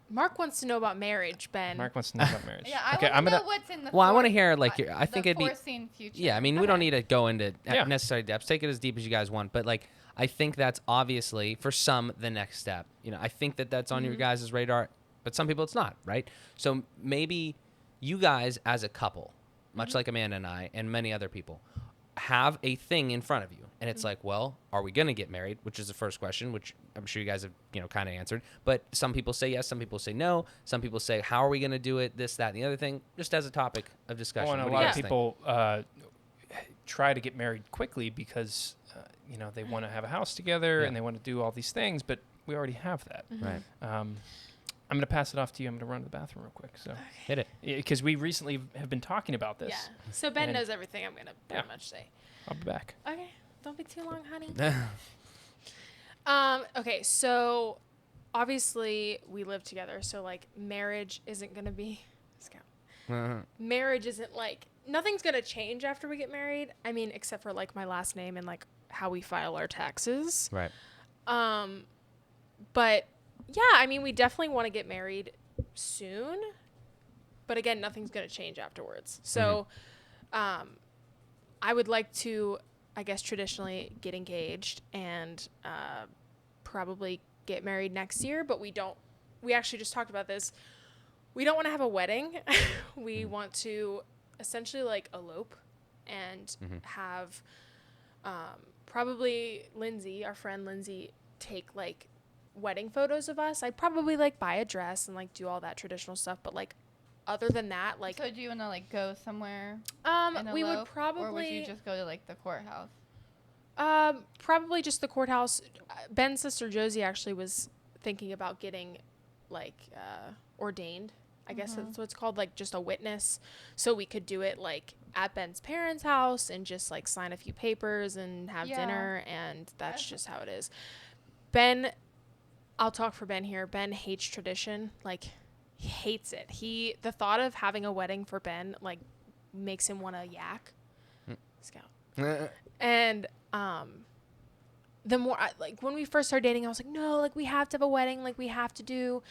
Mark wants to know about marriage, Ben. Mark wants to know about marriage. Yeah, I okay, want to know what's in the Well, I want to hear, like, I think the it'd be... foreseen future. Yeah, I mean, we don't need to go into Yeah. necessary depths. Take it as deep as you guys want. But, like, I think that's obviously, for some, the next step. You know, I think that that's on your guys' radar, but some people it's not, right? So maybe you guys as a couple, much like Amanda and I and many other people, have a thing in front of you. And it's like, well, are we going to get married? Which is the first question, which I'm sure you guys have, you know, kind of answered. But some people say yes, some people say no. Some people say, how are we going to do it? This, that, and the other thing, just as a topic of discussion. Well, and a What do you lot of guys think? people try to get married quickly because, you know, they want to have a house together and they want to do all these things, but we already have that. Right. I'm going to pass it off to you. I'm going to run to the bathroom real quick. So, Hit it. because we recently have been talking about this. Yeah. So Ben And- knows everything I'm gonna pretty much say. I'll be back. Okay. Don't be too long, honey. Okay, so obviously we live together, so like marriage isn't gonna be marriage isn't like nothing's gonna change after we get married. I mean, except for like my last name and like how we file our taxes. Right. But yeah, I mean, we definitely want to get married soon. But again, nothing's gonna change afterwards. So, I would like to, I guess, traditionally get engaged and probably get married next year, but we actually just talked about this. We don't want to have a wedding. We want to essentially like elope and have probably Lindsay, our friend Lindsay, take like wedding photos of us. I'd probably like buy a dress and like do all that traditional stuff, but like other than that, like So do you want to like go somewhere? And we would elope, probably or would you just go to like the courthouse? probably just the courthouse. Ben's sister Josie actually was thinking about getting like ordained. I guess that's what it's called, like just a witness. So we could do it like at Ben's parents' house and just like sign a few papers and have dinner, and that's just how it is. Ben, I'll talk for Ben here. Ben hates tradition. Like, he hates it. The thought of having a wedding for Ben like makes him want to yak. Scout. And the more like when we first started dating, I was like, no, like we have to have a wedding, like we have to do,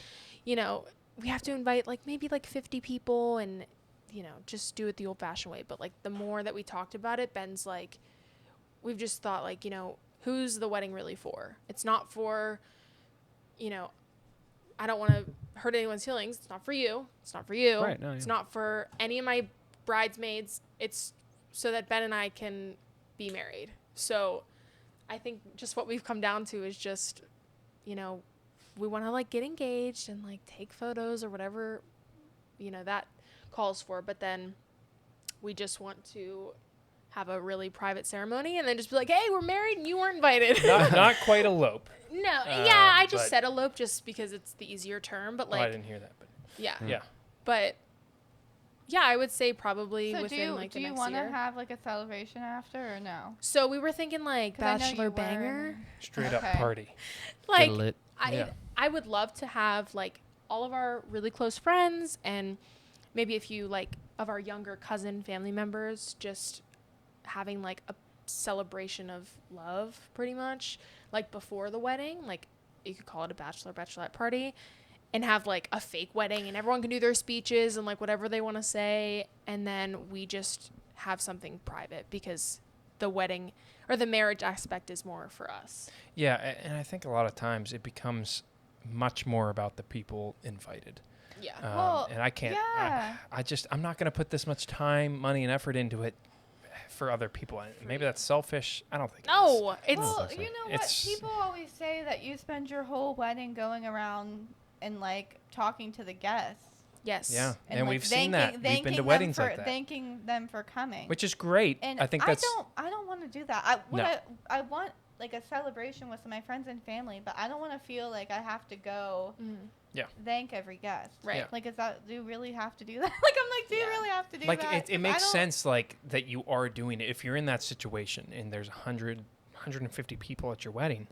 you know, we have to invite like maybe like 50 people and, you know, just do it the old fashioned way. But like the more that we talked about it, Ben's like, we've just thought like, you know, who's the wedding really for? It's not for, you know, I don't want to hurt anyone's feelings. It's not for you. It's not for you. Right, no, It's yeah. not for any of my bridesmaids. It's so that Ben and I can be married. So I think just what we've come down to is just, you know, we want to like get engaged and like take photos or whatever, you know, that calls for. But then we just want to have a really private ceremony and then just be like, hey, we're married and you weren't invited. Not quite elope. No, yeah, I just but- said elope just because it's the easier term. But Oh, I like, didn't hear that. But yeah. yeah. But yeah, I would say probably So within like do the you next want to year. have like a celebration after or no? So we were thinking like 'Cause I know bachelor you were banger. Straight up Okay. party. Like lit. Yeah. I would love to have like all of our really close friends and maybe a few like of our younger cousin family members just having like a celebration of love pretty much like before the wedding. Like you could call it a bachelorette party and have like a fake wedding and everyone can do their speeches and like whatever they want to say, and then we just have something private because the wedding or the marriage aspect is more for us. Yeah, and I think a lot of times it becomes much more about the people invited. Yeah. Well, and I can't. yeah. I'm not going to put this much time, money, and effort into it for other people. Maybe that's selfish. I don't think. No, it's Well, you know what? It's- People always say that you spend your whole wedding going around and like talking to the guests. yes. Yeah, and like, we've seen that. We've been thanking to them weddings for, like that, Thanking them for coming. which is great. And I think that's. I don't want to do that. No. I want like a celebration with my friends and family, but I don't want to feel like I have to go thank every guest. Right. Yeah. Like, do you really have to do that? Like, I'm like, do you Yeah. really have to do Like that? it makes sense, like that you are doing it. If you're in that situation and there's 150 people at your wedding,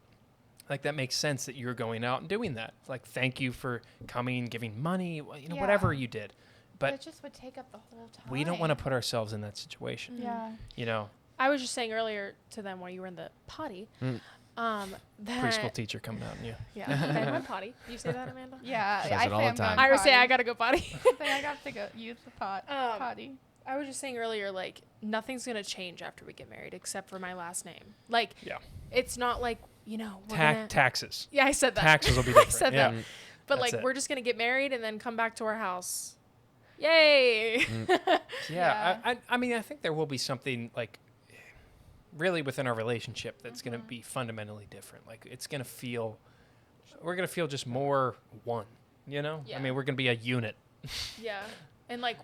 like that makes sense that you're going out and doing that. Like, thank you for coming, giving money, whatever you did. But But it just would take up the whole time. we don't want to put ourselves in that situation. Yeah. You know, I was just saying earlier to them while you were in the potty, Then, Preschool teacher coming out in you. Yeah. Then went potty. You say that, Amanda? Yeah, Says I it all say the I'm time. going I would say potty. I gotta go potty. Then I got to go use the potty. I was just saying earlier, like, nothing's gonna change after we get married except for my last name. Like, Yeah. it's not like, we're gonna... Taxes. Yeah, I said that. Taxes will be I different. said yeah. that. But, That's like, it. we're just gonna get married and then come back to our house. Yay! Yeah. I mean, I think there will be something, like, really within our relationship that's going to be fundamentally different. Like, it's going to feel... We're going to feel just more one, you know? Yeah. I mean, we're going to be a unit. Yeah. And, like,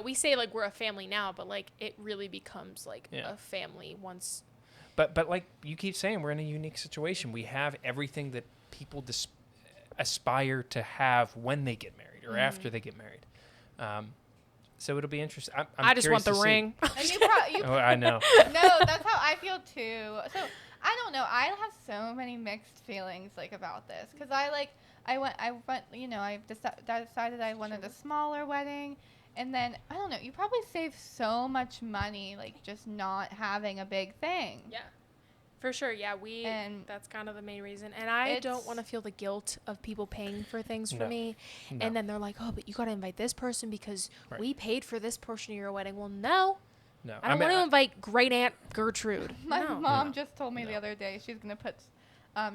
we say, like, we're a family now, but, like, it really becomes, like, Yeah. a family once... But like you keep saying, we're in a unique situation. We have everything that people aspire to have when they get married or after they get married. So it'll be interesting. I just want the curious to see. ring. And you Oh, I know. no, that's how I feel too. So I don't know. I have so many mixed feelings like about this because I decided I wanted a smaller wedding, and then I don't know. You probably save so much money like just not having a big thing. Yeah. For sure, yeah, And that's kind of the main reason. And I don't it's- want to feel the guilt of people paying for things for No. me. No. And then they're like, oh, but you got to invite this person because Right. we paid for this portion of your wedding. Well, no. No. I don't want to invite great Aunt Gertrude. My No. mom just told me the No. other day she's gonna put,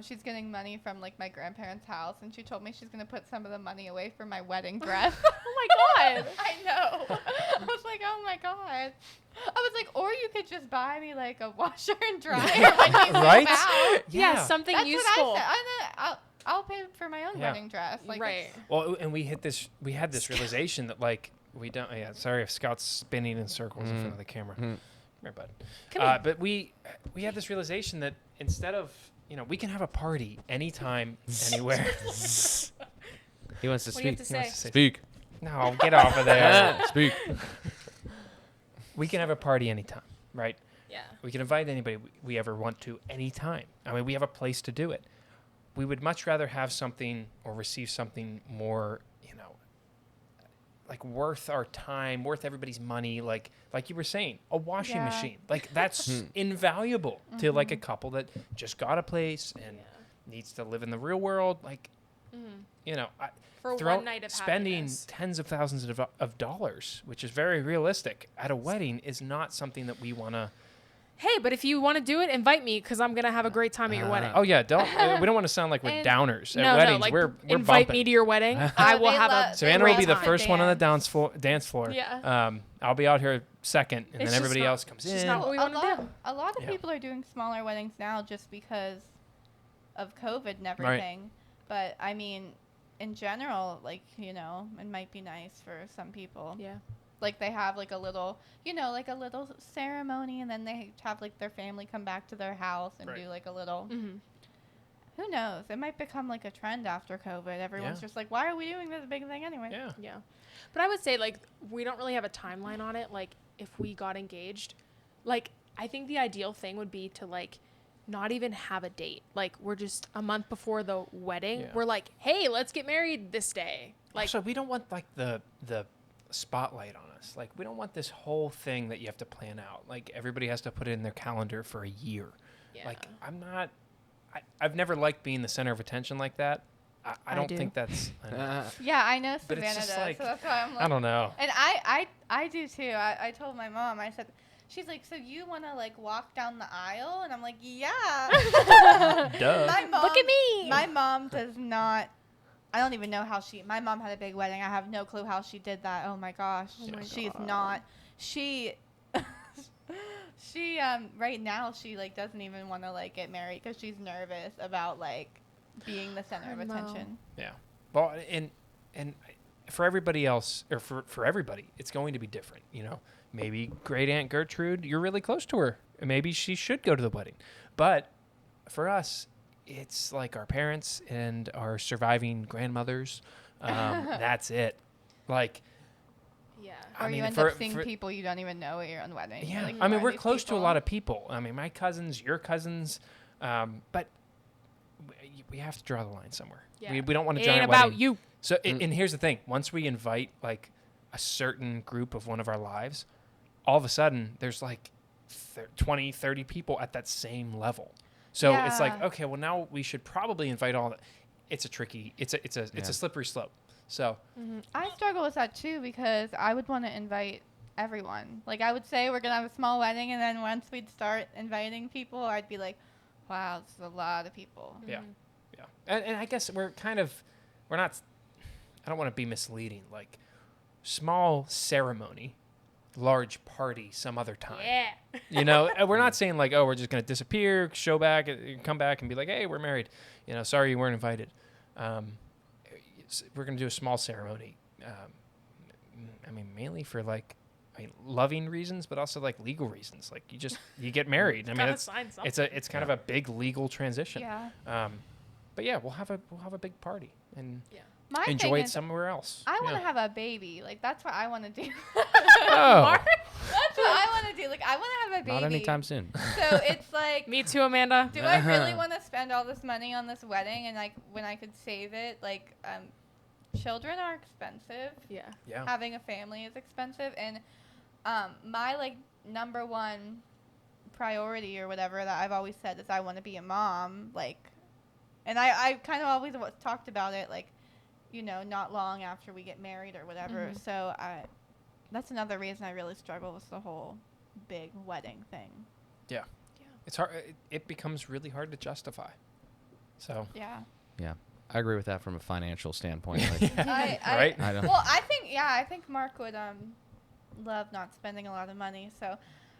she's getting money from like my grandparents' house, and she told me she's gonna put some of the money away for my wedding dress. Oh, my God. I know. I was like, oh my God. I was like, or you could just buy me like a washer and dryer when you move Right? out. Yeah, something That's useful. what I said. I'll pay for my own Yeah. wedding dress. Like, Right. it's- Well, and we had this realization that, like, we don't. Yeah, sorry if Scott's spinning in circles in front of the camera. Right, bud. Come here. But we had this realization that instead of, we can have a party anytime, anywhere. He wants to What do you speak. have to He wants say? to say- Speak. No, get off of there. Speak. We can have a party anytime, right? Yeah. We can invite anybody we ever want to anytime. I mean, we have a place to do it. We would much rather have something or receive something more, like worth our time, worth everybody's money. Like you were saying, a washing Yeah. machine. Like that's invaluable to like a couple that just got a place and needs to live in the real world. Like, For throw- one night of spending happiness. tens of thousands of dollars, which is very realistic at a wedding, is not something that we want to. Hey, but if you want to do it, invite me because I'm going to have a great time at your wedding. Oh yeah, don't. We don't want to sound like we're And- downers at No, weddings. like we're invite bumping. me to your wedding. I will They have love- a Savannah great will be the time. first one on the Dance. dance floor. Yeah. I'll be out here second, and It's then just everybody not- else comes it's just in. not what we want to do. A lot of Yeah. people are doing smaller weddings now just because of COVID and everything. But I mean, in general, like, it might be nice for some people. Yeah. Like they have like a little, like a little ceremony, and then they have like their family come back to their house and Right. do like a little. Mm-hmm. Who knows? It might become like a trend after COVID. Everyone's Yeah. just like, why are we doing this big thing anyway? Yeah. Yeah. But I would say, like, we don't really have a timeline on it. Like, if we got engaged, like, I think the ideal thing would be to, like, not even have a date. Like, we're just a month before the wedding. Yeah. We're like, hey, let's get married this day. Like, So we don't want like the spotlight on us. Like we don't want this whole thing that you have to plan out. Like everybody has to put it in their calendar for a year. yeah. Like I've never liked being the center of attention like that. I don't do. think that's. Yeah, I know But it's Savannah just does. like- So that's why I'm like. I don't know. And I do too. I told my mom. I said, she's like, so you want to like walk down the aisle? And I'm like, yeah. Duh. My mom, Look at me. My mom does not. I don't even know how my mom had a big wedding. I have no clue how she did that. Oh my gosh. Oh my She's God. not. She right now she like doesn't even want to like get married because she's nervous about like being the center of I know. attention. Yeah. Well, and for everybody else, or for everybody, it's going to be different. Maybe great Aunt Gertrude, you're really close to her, and maybe she should go to the wedding. But for us, it's like our parents and our surviving grandmothers. That's it. Like, yeah. Or I mean, you end for- up seeing for- people you don't even know at your own wedding. yeah. Like, I mean, who are we're these close to a people? lot of people. I mean, my cousins, your cousins, but we have to draw the line somewhere. Yeah. We don't want a It giant ain't about wedding. you. So, and here's the thing. Once we invite, like, a certain group of one of our lives, all of a sudden, there's, like, 20, 30 people at that same level. So it's like, Yeah. okay, well now we should probably invite all. It's a tricky. It's a slippery slope. So I struggle with that too because I would want to invite everyone. Like I would say we're gonna have a small wedding, and then once we'd start inviting people, I'd be like, "Wow, this is a lot of people." yeah, yeah, and I guess we're not. I don't want to be misleading. Like small ceremony, large party some other time. Yeah. You know, and we're not saying like, oh, we're just gonna disappear, show back, come back, and be like, hey, we're married. You know, sorry you weren't invited. We're gonna do a small ceremony. I mean, mainly for like, loving reasons, but also like legal reasons. Like you get married. I mean, Gotta it's sign something. it's kind of a big legal transition. Yeah. But yeah, we'll have a big party and My enjoy thing it is, somewhere else. I want to Yeah. have a baby. Like that's what I want to do. Oh. That's what I want to do. Like I want to have a baby. Not anytime soon. So it's like, Me too, Amanda. do I really want to spend all this money on this wedding? And like when I could save it, like children are expensive. Yeah. Yeah. Having a family is expensive, and my like number one priority or whatever that I've always said is I want to be a mom. Like, and I kind of always talked about it like, you know, not long after we get married or whatever. Mhm. So that's another reason I really struggle with the whole big wedding thing. It's hard. It becomes really hard to justify. So Yeah. Yeah, I agree with that from a financial standpoint. Like, right. I don't. Well, I think Mark would love not spending a lot of money. So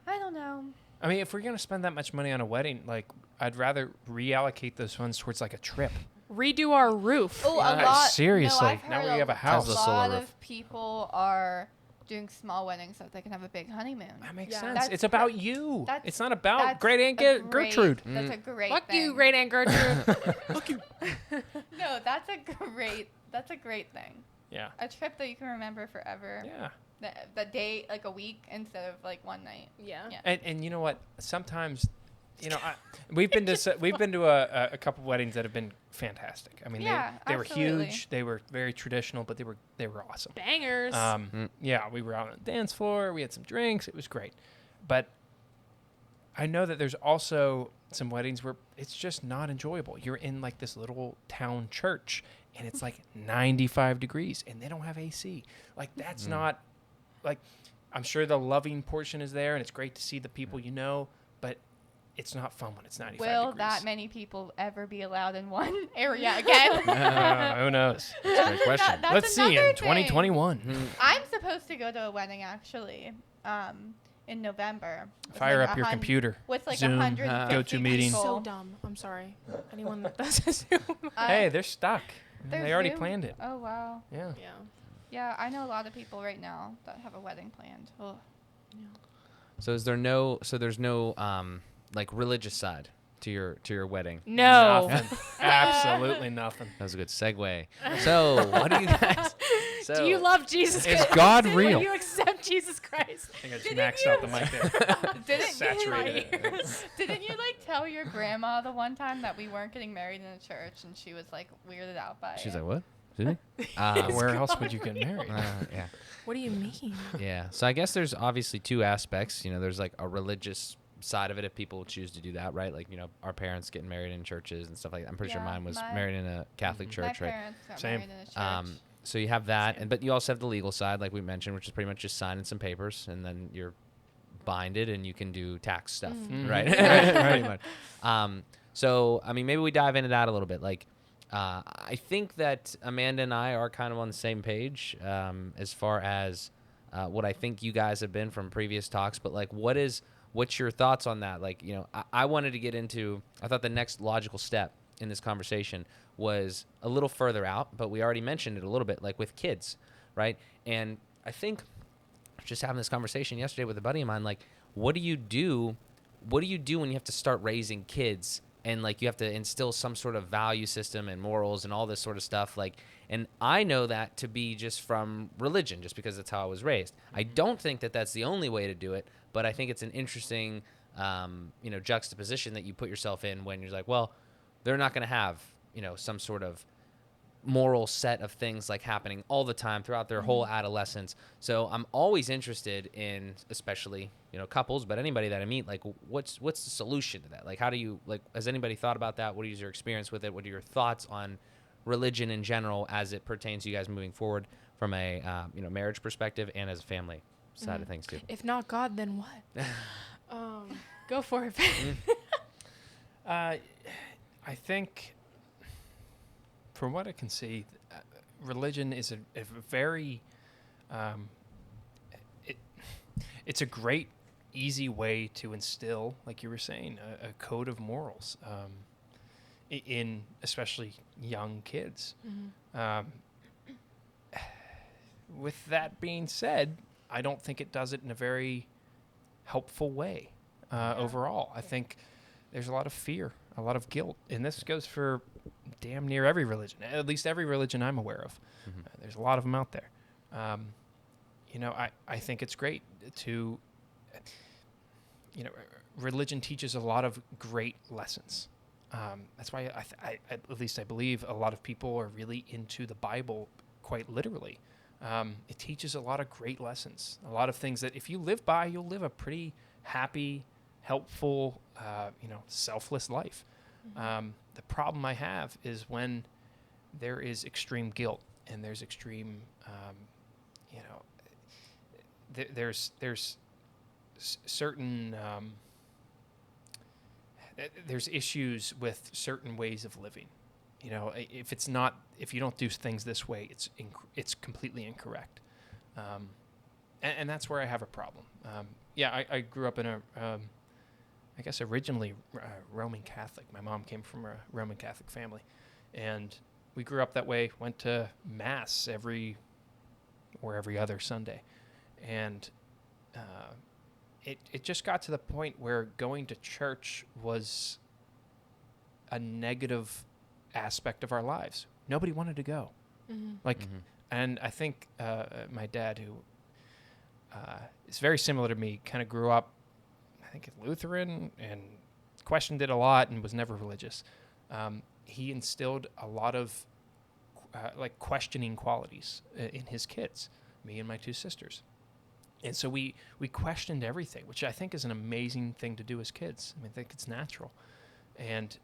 I don't know. I mean, if we're gonna spend that much money on a wedding, like I'd rather reallocate those funds towards like a trip. Redo our roof. Oh, Yeah, a lot. seriously. No, I've Now heard we have a house. Tesla A solar lot roof. of people are doing small weddings so that they can have a big honeymoon. That makes Yeah. sense. That's It's about you. that's- It's not about That's great Aunt a Gertrude. That's a great. Fuck thing. you, great Aunt Gertrude. Fuck you. No, that's a great thing. Yeah. A trip that you can remember forever. Yeah. The day, like a week instead of like one night. Yeah. Yeah. And you know what? Sometimes, you know, we've been to a couple weddings that have been fantastic. I mean, Yeah, they were absolutely. huge. They were very traditional, but they were awesome. Bangers. Yeah, we were out on the dance floor. We had some drinks. It was great. But I know that there's also some weddings where it's just not enjoyable. You're in like this little town church and it's like 95 degrees and they don't have AC. Like that's not like, I'm sure the loving portion is there and it's great to see the people you know, but it's not fun when it's 95 Will degrees. that many people ever be allowed in one area again? Who knows? That's a great question. That's Let's see in another thing. 2021. I'm supposed to go to a wedding actually, in November. with Fire like up your computer. With like Zoom, 150 go-to meeting. people. so dumb. I'm sorry. Anyone that does Zoom. Hey, they're stuck. There's They already Zoom? planned it. Oh wow. Yeah. Yeah. Yeah, I know a lot of people right now that have a wedding planned. Ugh. So there's no like religious side to your wedding. No. Nothing. Absolutely nothing. That was a good segue. So what do you guys? So, Do you love Jesus Is Christ? God Do real? you accept Jesus Christ? I think I just Didn't maxed you- out the mic there. Didn't Saturated you, it. didn't you like tell your grandma the one time that we weren't getting married in a church and she was like weirded out by She's it? like, what? Did he? Where else would you get married? Yeah. What do you mean? Yeah. So I guess there's obviously two aspects. You know, there's like a religious side of it if people choose to do that, right? Like, you know, our parents getting married in churches and stuff like that. I'm pretty sure Yeah, mine was my- married in a Catholic My church, right? parents got Same. married in a church. So you have that, and but you also have the legal side, like we mentioned, which is pretty much just signing some papers, and then you're binded, and you can do tax stuff, Mhm. right? Right, right. Pretty much. So I mean, maybe we dive into that a little bit. Like, I think that Amanda and I are kind of on the same page as far as what I think you guys have been from previous talks. But like, what's your thoughts on that? Like, you know, I wanted to get into. I thought the next logical step in this conversation was a little further out, but we already mentioned it a little bit, like with kids, right? And I think just having this conversation yesterday with a buddy of mine, like, what do you do when you have to start raising kids and like you have to instill some sort of value system and morals and all this sort of stuff? Like, and I know that to be just from religion, just because that's how I was raised. I don't think that that's the only way to do it, but I think it's an interesting, you know, juxtaposition that you put yourself in when you're like, well, they're not going to have, you know, some sort of moral set of things like happening all the time throughout their whole adolescence. So I'm always interested in, especially, couples, but anybody that I meet, like what's the solution to that? Like, how do you, like, has anybody thought about that? What is your experience with it? What are your thoughts on religion in general as it pertains to you guys moving forward from a, marriage perspective and as a family side of things too? If not God, then what? Go for it, Ben. I think, from what I can see, religion is a very, it's a great, easy way to instill, like you were saying, a code of morals in especially young kids. With that being said, I don't think it does it in a very helpful way overall. I think there's a lot of fear, a lot of guilt, and this goes for damn near every religion, at least every religion I'm aware of. There's a lot of them out there. I think it's great to, religion teaches a lot of great lessons. That's why at least I believe a lot of people are really into the Bible quite literally. It teaches a lot of great lessons, a lot of things that if you live by, you'll live a pretty happy, helpful, selfless life. The problem I have is when there is extreme guilt and there's extreme, there's certain, there's issues with certain ways of living. If you don't do things this way, it's completely incorrect. And that's where I have a problem. I grew up in I guess originally Roman Catholic. My mom came from a Roman Catholic family, and we grew up that way. Went to mass every other Sunday, and it just got to the point where going to church was a negative aspect of our lives. Nobody wanted to go, and I think my dad, who is very similar to me, kind of grew up, I think, Lutheran and questioned it a lot and was never religious. He instilled a lot of questioning qualities in his kids, me and my two sisters. And so we questioned everything, which I think is an amazing thing to do as kids. I think it's natural. And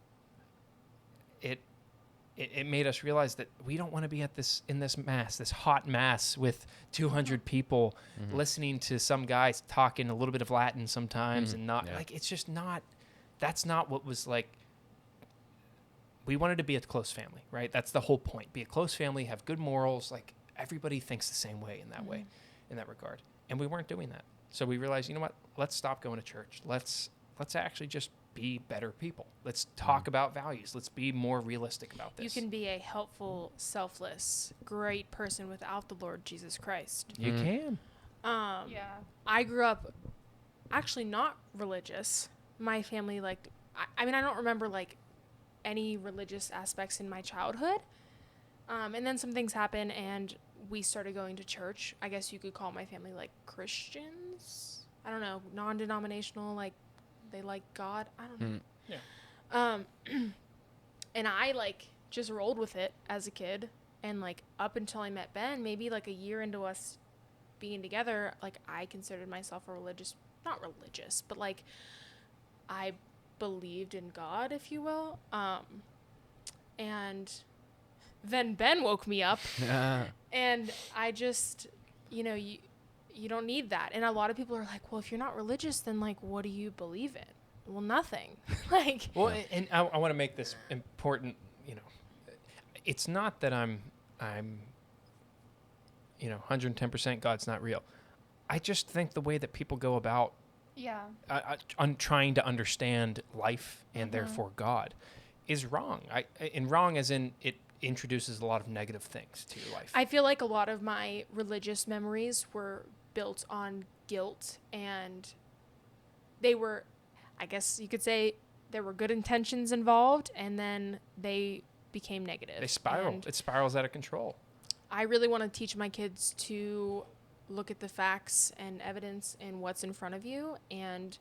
it made us realize that we don't want to be in this mass, this hot mass with 200 people listening to some guys talking a little bit of Latin sometimes and not it's just not, that's not what was like. We wanted to be a close family, right? That's the whole point. Be a close family, have good morals. Like everybody thinks the same way in that way, in that regard. And we weren't doing that. So we realized, you know what? Let's stop going to church. Let's actually just be better people. Let's talk about values. Let's be more realistic about this. You can be a helpful, selfless, great person without the Lord Jesus Christ. You can. I grew up actually not religious. My family, I don't remember any religious aspects in my childhood. And then some things happened and we started going to church. I guess you could call my family Christians. I don't know, non-denominational, they like God. I don't know. Yeah. And I just rolled with it as a kid, and up until I met Ben, maybe a year into us being together, I considered myself not religious, but I believed in God, if you will. And then Ben woke me up, and I just, you don't need that. And a lot of people are like, well, if you're not religious, then what do you believe in? Well, nothing. Well, and I want to make this important. It's not that I'm 110% God's not real. I just think the way that people go about on trying to understand life and therefore God is wrong. And wrong as in it introduces a lot of negative things to your life. I feel like a lot of my religious memories were built on guilt, and they were, I guess you could say, there were good intentions involved, and then they became negative. They spiral. And it spirals out of control. I really want to teach my kids to look at the facts and evidence and what's in front of you and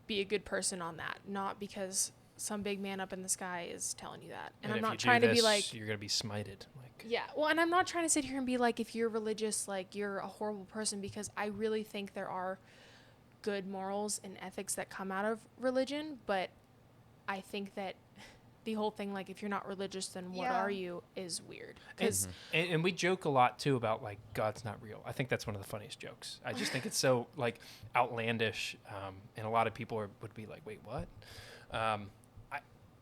be a good person on that. Not because some big man up in the sky is telling you that. And I'm if not you do trying to be this, like, you're gonna be smited. Like, yeah, well, and I'm not trying to sit here and be like, if you're religious, like you're a horrible person, because I really think there are good morals and ethics that come out of religion, but I think that the whole thing, like, if you're not religious, then what Yeah. are you, is weird. Because and we joke a lot too about like God's not real. I think that's one of the funniest jokes. I just think it's so like outlandish, and a lot of people would be like, "Wait, what?"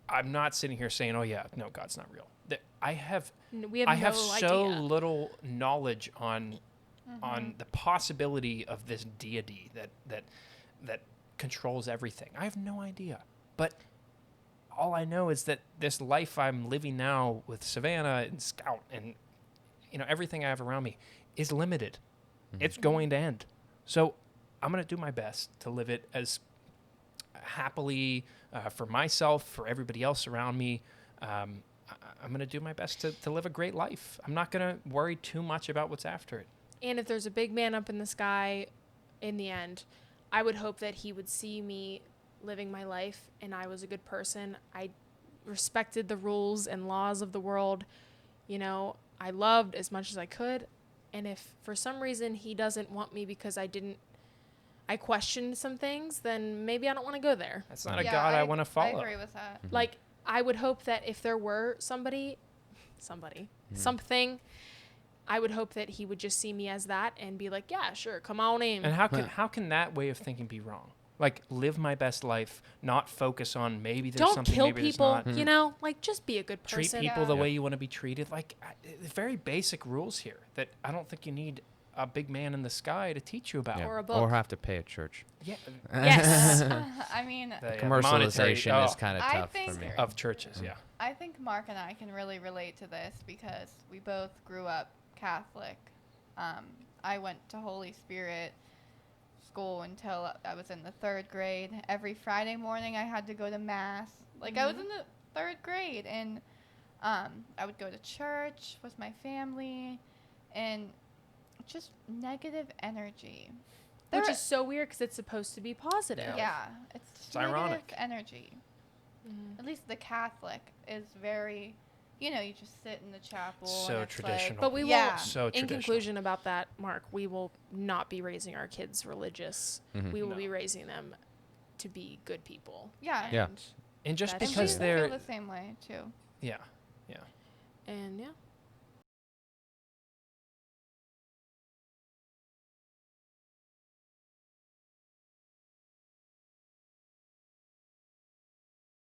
I'm not sitting here saying, "Oh yeah, no, God's not real." I have we have I no have so idea. little knowledge on the possibility of this deity that controls everything. I have no idea. But all I know is that this life I'm living now with Savannah and Scout and everything I have around me is limited. It's going to end. So I'm going to do my best to live it as happily for myself, for everybody else around me. I'm going to do my best to live a great life. I'm not going to worry too much about what's after it. And if there's a big man up in the sky in the end, I would hope that he would see me living my life and I was a good person. I respected the rules and laws of the world. I loved as much as I could. And if for some reason he doesn't want me because I questioned some things, then maybe I don't want to go there. That's not a Yeah, God I want to follow. I agree with that. Like, I would hope that if there were something, I would hope that he would just see me as that and be like, yeah, sure, come on in. And how can that way of thinking be wrong? Like, live my best life, not focus on maybe there's Don't something, kill maybe people, there's not. like, just be a good Treat person. people Yeah. the way you want to be treated. Like, very basic rules here that I don't think you need a big man in the sky to teach you about. Yeah. Or a book. Or have to pay a church. Yeah. Yes. I mean, The, Commercialization monetary- is kind of I tough think- for me. of churches, yeah. I think Mark and I can really relate to this because we both grew up Catholic. I went to Holy Spirit school until I was in the 3rd grade. Every Friday morning I had to go to mass. Like, I was in the 3rd grade, and I would go to church with my family, and just negative energy. Which There- is so weird because it's supposed to be positive. yeah, it's It's negative ironic. energy. Mhm. At least the Catholic is very, you just sit in the chapel. So and it's traditional. But we Yeah. will, So in traditional. conclusion about that, Mark, we will not be raising our kids religious. We will No. be raising them to be good people. Yeah. Yeah. And, And just That's And because we they're feel the same way too. yeah. and yeah,